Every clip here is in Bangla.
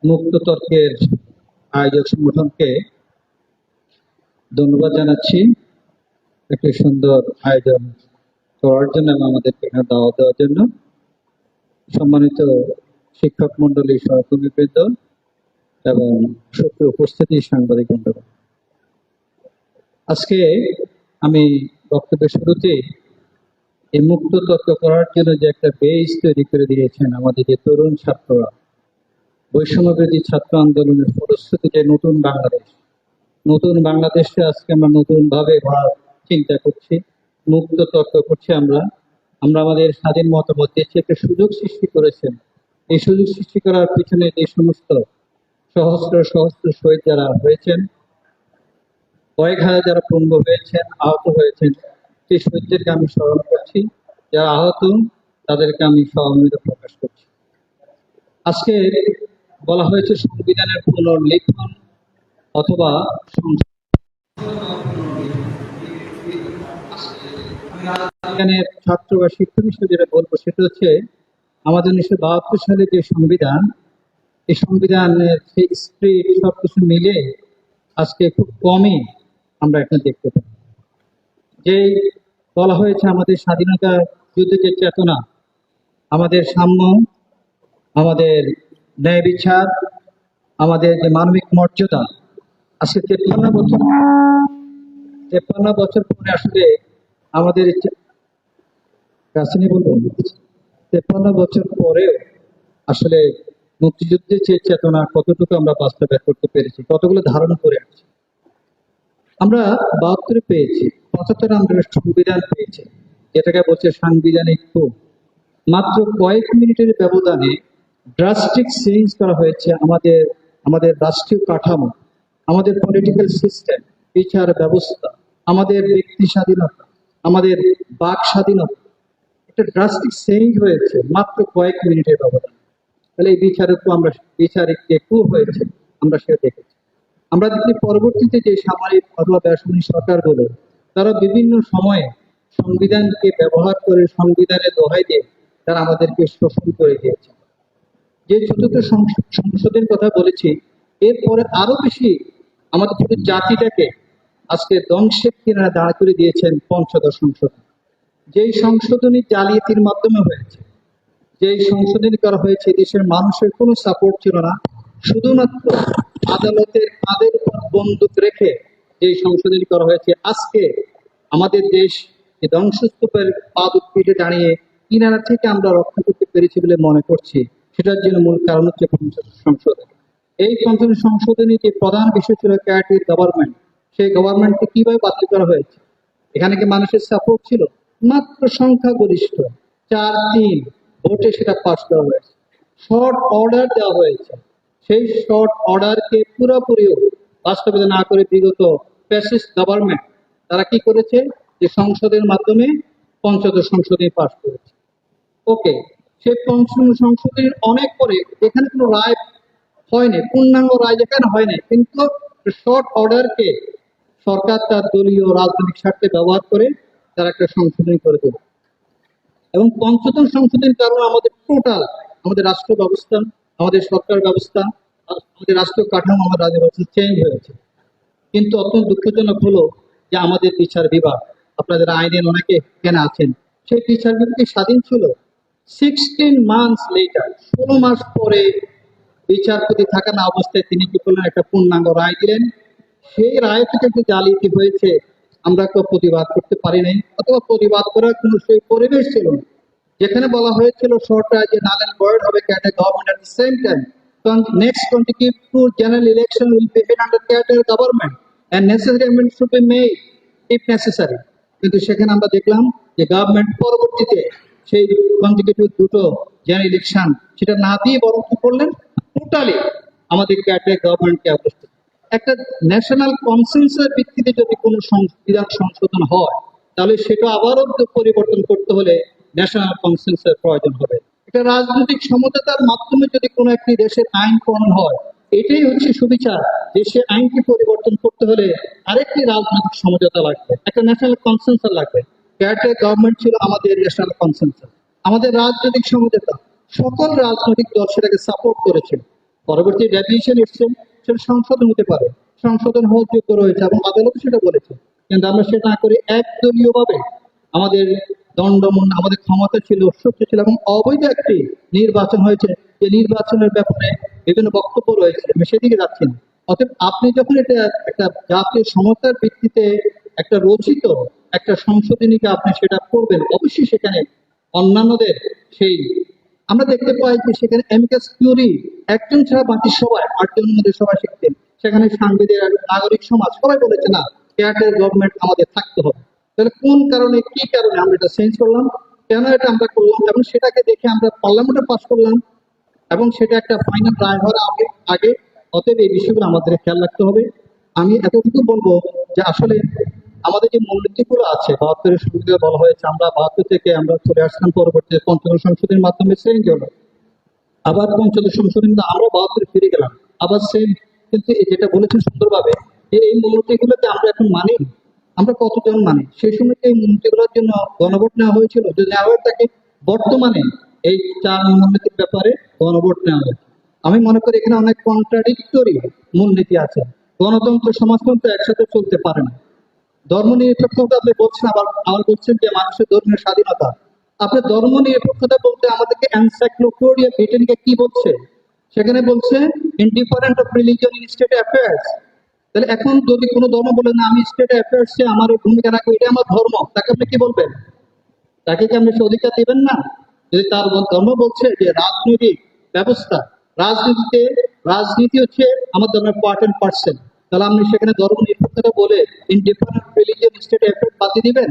মুক্ত তর্কের আয়োজক সংগঠনকে ধন্যবাদ জানাচ্ছি একটি সুন্দর আয়োজন করার জন্য এবং আমাদেরকে এখানে দাওয়াত দেওয়ার জন্য। সম্মানিত শিক্ষক মন্ডলী, সহকর্মীবৃন্দ এবং সুপ্রিয় উপস্থিতি সাংবাদিক বন্ধুরা, আজকে আমি বক্তব্যের শুরুতে এই মুক্ত তর্ক করার জন্য যে একটা বেস তৈরি করে দিয়েছেন আমাদের যে তরুণ ছাত্ররা, বৈষম্যবিরোধী ছাত্র আন্দোলনের ফলশ্রুতি যে নতুন বাংলাদেশে আজকে আমরা নতুন ভাবে গড়ার চিন্তা করছি, মুক্ত তর্ক করছি। আমরা আমাদের স্বাধীন মতামত দিয়েছি, একটা সুযোগ সৃষ্টি করেছেন। এই সুযোগ সৃষ্টি করার পিছনে যে সমস্ত সহস্র সহস্র শহীদ যারা হয়েছেন, কয়েক হাজার যারা পঙ্গ হয়েছেন, আহত হয়েছেন, সেই শহীদদেরকে আমি স্মরণ করছি। যারা আহত তাদেরকে আমি সহমর্মিতা প্রকাশ করছি। আজকে বলা হয়েছে সংবিধানের পুনর্লিখন অথবা সংবিধানের ছাত্র বা শিক্ষক হিসেবে যেটা বলবো সেটা হচ্ছে আমাদের 1972 সালে যে সংবিধান, এই সংবিধানের সেই স্পিরিট সবকিছু মিলে আজকে খুব কমই আমরা এখানে দেখতে পাই। যে বলা হয়েছে আমাদের স্বাধীনতা যুদ্ধের যে চেতনা, আমাদের সাম্য, আমাদের ন্যায় বিচার, আমাদের যে মানবিক মর্যাদা, আজকে 53 বছর পরে আসলে আমাদের 53 বছর পরেও আসলে মুক্তিযুদ্ধের যে চেতনা কতটুকু আমরা বাস্তবায়ন করতে পেরেছি, কতগুলো ধারণ করে আসছি। আমরা 72 পেয়েছি, 75 আমরা সংবিধান পেয়েছি, যেটাকে বলছে সাংবিধানিক coup। মাত্র কয়েক মিনিটের ব্যবধানে ড্রাস্টিক চেঞ্জ করা হয়েছে আমাদের রাষ্ট্রীয় কাঠামো, আমাদের পলিটিক্যাল সিস্টেম, বিচার ব্যবস্থা, আমাদের ব্যক্তি স্বাধীনতা, আমাদের বাক স্বাধীনতা। একটা ড্রাস্টিক চেঞ্জ হয়েছে মাত্র কয়েক মিনিটের ব্যবধানে। তাহলে এই বিচারিক যে coup হয়েছে আমরা সেটা দেখেছি। আমরা দেখি পরবর্তীতে যে সামরিক অথবা বেসামরিক সরকারগুলো, তারা বিভিন্ন সময়ে সংবিধানকে ব্যবহার করে, সংবিধানের দোহাই দিয়ে তারা আমাদেরকে শোষণ করে দিয়েছে। যে চতুর্থ সংশোধনের কথা বলেছি, এরপরে আরো বেশি আমাদের পুরো জাতিটাকে আজকে ধ্বংসের কিনারা দাঁড় করে দিয়েছেন পঞ্চদশ সংশোধন। যেই সংশোধনী জালিয়াতির মাধ্যমে হয়েছে, যেই সংশোধনী করা হয়েছে, দেশের মানুষের কোনো সাপোর্ট ছিল না, শুধুমাত্র আদালতের কাঁধের উপর বন্দুক রেখে যেই সংশোধনী করা হয়েছে, আজকে আমাদের দেশ ধ্বংসস্তূপের পা পিঠে দাঁড়িয়ে কিনারা থেকে আমরা রক্ষা করতে পেরেছি বলে মনে করছি। সেটার জন্য মূল কারণ হচ্ছে পঞ্চদশ সংশোধনী। এই পঞ্চদশ সংশোধনী যে প্রধান বিষয় ছিল ক্যাটের গভর্নমেন্ট, সেই গভর্নমেন্টকে কিভাবে বাতিল করা হয়েছে? এখানে কি মানুষের সাপোর্ট ছিল? মাত্র সংখ্যাগরিষ্ঠ 4-3 ভোটে সেটা পাস করা হয়েছে। শর্ট অর্ডার দেওয়া হয়েছে। সেই শর্ট অর্ডারকে পুরোপুরিও বাস্তবায়ন না করে বিগত ফ্যাসিস্ট গভর্নমেন্ট তারা কি করেছে, যে সংসদের মাধ্যমে পঞ্চদশ সংশোধনী পাস করেছে। ওকে, সেই পঞ্চম সংশোধনীর অনেক পরে যেখানে কোনো রায় হয়নি, পূর্ণাঙ্গ রায় যেখানে হয়নি, কিন্তু শর্ট অর্ডারকে সরকার তার দলীয় রাজনৈতিক স্বার্থে ব্যবহার করে তারা একটা সংশোধনী করে দেবে। এবং পঞ্চদশ সংশোধনীর কারণে আমাদের রাষ্ট্র ব্যবস্থা, আমাদের সরকার ব্যবস্থা, আমাদের রাষ্ট্রীয় কাঠামো, আমাদের রাজ্য ব্যবস্থা চেঞ্জ হয়েছে। কিন্তু অত্যন্ত দুঃখজনক হলো যে আমাদের বিচার বিভাগ, আপনাদের আইনের অনেকে এখানে আছেন, সেই বিচার বিভাগ স্বাধীন ছিল। 16 মান্থস লেটার, 16 মাস পরে বিচারপতি থাকা না অবস্থায় তিনি কি করলেন, একটা পূর্ণাঙ্গ রায় দিলেন। সেই রায় থেকে যে জালিয়াতি হয়েছে আমরা কেউ প্রতিবাদ করতে পারি নাই, অথবা প্রতিবাদ করার কোনো সেই পরিবেশ ছিল না। যেখানে বলা হয়েছিল সরকার যে নাল এন্ড ভয়েড হবে ক্যাটের government, at the same time next 22 general election will be held under Carter government and necessary amendments should be made if necessary. কিন্তু সেখানে আমরা দেখলাম যে গভর্নমেন্ট পরবর্তীতে সেই কনজিকিউটিভ দুটো জেনারেল ইলেকশন সেটা না দিয়ে বরং কি করলেন, টোটালি আমাদের ক্যাটার গভর্নমেন্টকে অবস্থিত। একটা ন্যাশনাল কনসেন্সাসের ভিত্তিতে যদি কোনো সংবিধান সংশোধন হয়, তাহলে সেটা আবারও পরিবর্তন করতে হলে ন্যাশনাল কনসেন্সাসের প্রয়োজন হবে। এটা রাজনৈতিক সমঝোতার মাধ্যমে যদি কোনো একটি দেশের আইন প্রণয়ন হয়, এটাই হচ্ছে সুবিচার। দেশে আইনকে পরিবর্তন করতে হলে আরেকটি রাজনৈতিক সমঝোতা লাগবে, একটা ন্যাশনাল কনসেন্সাস লাগবে। ক্যাটার গভর্নমেন্ট ছিল আমাদের ন্যাশনাল কনসেন্সাস, আমাদের রাজনৈতিক সমঝোতা। সকল রাজনৈতিক দল সেটাকে সাপোর্ট করেছিল। পরবর্তী ডেভিয়েশন এসছে, সেটা সংশোধন হতে পারে, সংশোধন হওয়ার যোগ্য রয়েছে এবং আদালত সেটা বলেছে। কিন্তু আমরা সেটা না করে একদলীয় ভাবে আমাদের দণ্ডমূল, আমাদের ক্ষমতা ছিল, শক্তি ছিল এবং অবৈধ একটি নির্বাচন হয়েছে, যে নির্বাচনের ব্যাপারে বিভিন্ন বক্তব্য রয়েছে, আমি সেদিকে যাচ্ছি না। অতএব আপনি যখন এটা একটা জাতীয় সমতার ভিত্তিতে একটা রচিত একটা সংশোধনীকে আপনি সেটা করবেন, অবশ্যই সেখানে অন্যান্যদের সেই আমরা দেখতে পাই যে সেখানে অ্যামিকাস কিউরি একজন ছাড়া বাকি সবাই, 8 জনের মধ্যে সবাই শিখতেন, সেখানে সাংবিধানিক আর নাগরিক সমাজ সবাই বলেছে না, কেয়ারটেকার গভর্নমেন্ট আমাদের থাকতে হবে। তাহলে কোন কারণে, কি কারণে আমরা এটা চেঞ্জ করলাম, কেন এটা আমরা করলাম, এবং সেটাকে দেখে আমরা পার্লামেন্টে পাস করলাম এবং সেটা একটা ফাইনাল রায় হওয়ার আগে আগে অতএব এই বিষয়গুলো আমাদের খেয়াল রাখতে হবে। আমি এতটুকু বলবো যে আসলে আমাদের যে মূলনীতিগুলো আছে, 72-এর সংবিধানে বলা হয়েছে আমরা 72 থেকে আমরা চলে আসলাম পরবর্তী পঞ্চদশ সংশোধনের মাধ্যমে চেঞ্জ হলো, আবার পঞ্চদশ সংশোধন আমরা 72 ফিরে গেলাম, আবার সেম। কিন্তু এই যেটা বলেছেন সুন্দরভাবে যে এই মূলনীতিগুলোকে আমরা এখন মানি, আমরা কতজন মানি? সেই সময় এই মূলনীতিগুলোর জন্য গণভোট নেওয়া হয়েছিল, যদি নেওয়া হয়ে থাকে বর্তমানে এই 4 মূলনীতির ব্যাপারে গণভোট নেওয়া হয়েছে। আমি মনে করি এখানে অনেক কন্ট্রাডিক্টরি মূলনীতি আছে। গণতন্ত্র সমাজতন্ত্র একসাথে চলতে পারে না। ধর্ম নিরপেক্ষতা আপনি বলছেন, আবার আবার বলছেন যে মানুষের ধর্মীয় স্বাধীনতা। আপনি ধর্ম নিরপেক্ষতা বলতে আমাদেরকে এনসাইক্লোপিডিয়া ব্রিটেনকে কি বলছে? সেখানে বলছে indifferent of religion in state affairs. তাহলে এখন যদি কোনো ধর্ম বলে না আমি স্টেট অ্যাফেয়ার্সে আমার ভূমিকা রাখবো, এটা আমার ধর্ম, তাকে আপনি কি বলবেন? তাকে কি আপনি সে অধিকার দিবেন না? যদি তার ধর্ম বলছে যে রাজনৈতিক ব্যবস্থা, রাজনীতিতে রাজনীতি হচ্ছে আমার ধর্মের পার্ট এন্ড পার্সেন্ট, তাহলে আপনি সেখানে ধর্ম নিরপেক্ষতা বলে ইনডিফারেন্ট রিলিজিয়ন স্টেট এফেক্ট বাতিল দিবেন?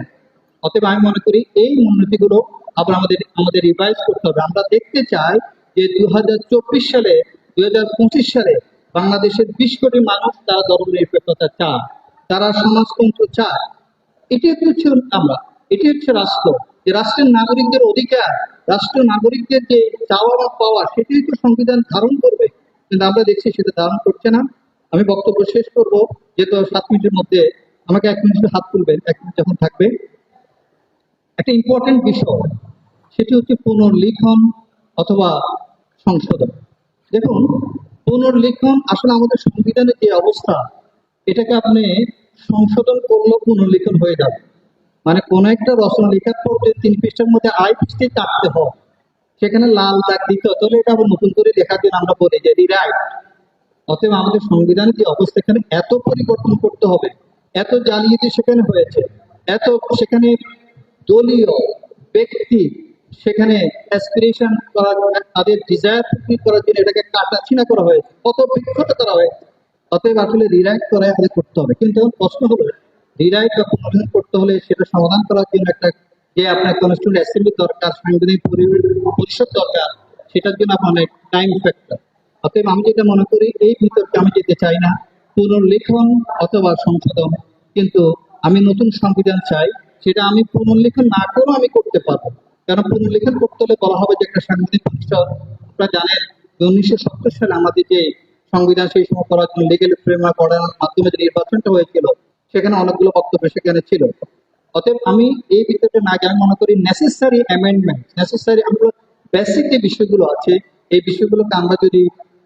অতএব আমি মনে করি এই উন্নতিগুলো আবার আমাদের রিভাইজ করতে হবে। আমরা দেখতে চাই যে 2024 সালে 2025 সালে বাংলাদেশের 20 কোটি মানুষ তারা ধর্ম নিরপেক্ষতা চায়, তারা সমাজতন্ত্র চায়। এটি হচ্ছে আমরা, এটি হচ্ছে রাষ্ট্র, যে রাষ্ট্রের নাগরিকদের অধিকার, রাষ্ট্র নাগরিকদের যে চাওয়া বা পাওয়া সেটাই তো সংবিধান ধারণ করবে। কিন্তু আমরা দেখছি সেটা ধারণ করছে না। আমি বক্তব্য শেষ করবো, যেহেতু 7 মিনিটের মধ্যে আমাকে 1 মিনিট হাত তুলবেন, 1 মিনিট যখন থাকবে। একটা ইম্পর্টেন্ট বিষয়, সেটি হচ্ছে পুনর্লিখন অথবা সংশোধন। দেখুন, পুনর্লিখন আসলে আমাদের সংবিধানের যে অবস্থা, এটাকে আপনি সংশোধন করলেও পুনর্লিখন হয়ে যাবে। মানে কোন একটা রচনা লেখার পর যে 3 পৃষ্ঠার মধ্যে আই পৃষ্ঠে চাপতে হয়, সেখানে লাল দাগ দিতে হয়, তাহলে এটা আবার নতুন করে লেখার জন্য আমরা বলি যে রিরাইট। অতএব আমাদের সংবিধানের যে অবস্থা, এখানে এত পরিবর্তন করতে হবে, এত জালিয়াতি সেখানে হয়েছে, এত সেখানে দলীয় ব্যক্তি সেখানে অ্যাসপিরেশন করার, তাদের ডিজায়ার ফুলফিল করার জন্য এটাকে কাটাছিনা করা হয়েছে, কত বিক্ষত করা হয়েছে। অতএব আসলে রিরাইট করাই আমাদের করতে হবে। কিন্তু এখন প্রশ্ন হলো, রিরাইট বা পুনর্লিখন করতে হলে সেটা সমাধান করার জন্য একটা যে আপনার কনস্টিটিউয়েন্ট অ্যাসেম্বলি দরকার, সাংবিধানিক পরিষদ দরকার, সেটার জন্য আপনার অনেক টাইম ফ্যাক্টর। অতএব আমি যেটা মনে করি, এই বিতর্কে আমি যেতে চাই না, পুনর্লিখন অথবা সংশোধন। কিন্তু আমি নতুন সংবিধান চাই, সেটা আমি পুনর্লিখন না করেও আমি করতে পারবো। কারণ পুনর্লিখন করতে হলে বলা হবে যে একটা সাংবিধানিক পরিষদ, আপনারা জানেন যে 1970 সালে আমাদের যে সংবিধান সেই সময় করার জন্য লিগেল ফ্রেমওয়ার্ক অর্ডারের মাধ্যমে যে নির্বাচনটা হয়েছিল, সেখানে অনেকগুলো বক্তব্য সেখানে ছিল। অতএব আমি এই ভিতরে না গিয়ে আমি মনে করি নেসেসারি অ্যামেন্ডমেন্ট, নেসেসারি আমরা বেসিক যে বিষয়গুলো আছে, এই বিষয়গুলোকে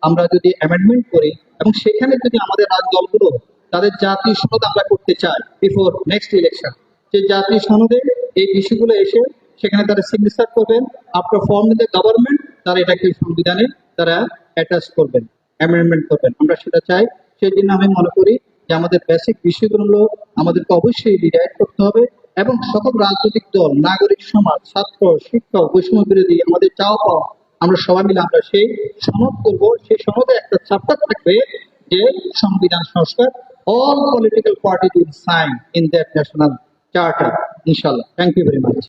আমরা যদি অ্যামেন্ডমেন্ট করি এবং সেখানে যদি আমাদের দলগুলো তাদের জাতীয় সনদ আমরা করতে চাই বিফোর নেক্সট ইলেকশন, সেই জাতীয় সনদে এই বিষয়গুলো এসে সেখানে তারা সিগনেচার করবেন, আফটার ফর্মিং দ্য গভর্নমেন্ট তারা এটাকে সংবিধানে তারা অ্যাটাচ করবেন, অ্যামেন্ডমেন্ট করবেন। আমরা সেটা চাই। সেই জন্য আমি মনে করি যে আমাদের বেসিক বিষয়গুলো আমাদেরকে অবশ্যই রিরাইট করতে হবে এবং সকল রাজনৈতিক দল, নাগরিক সমাজ, ছাত্র, শিক্ষক, বৈষম্য বিরোধী আমাদের চাওয়া পাওয়া, আমরা সবাই মিলে আমরা সেই সনদ করব। সেই সনদে একটা চ্যাপ্টার থাকবে যে সংবিধান সংস্কার, all political parties will sign in that national charter, inshallah. Thank you very much.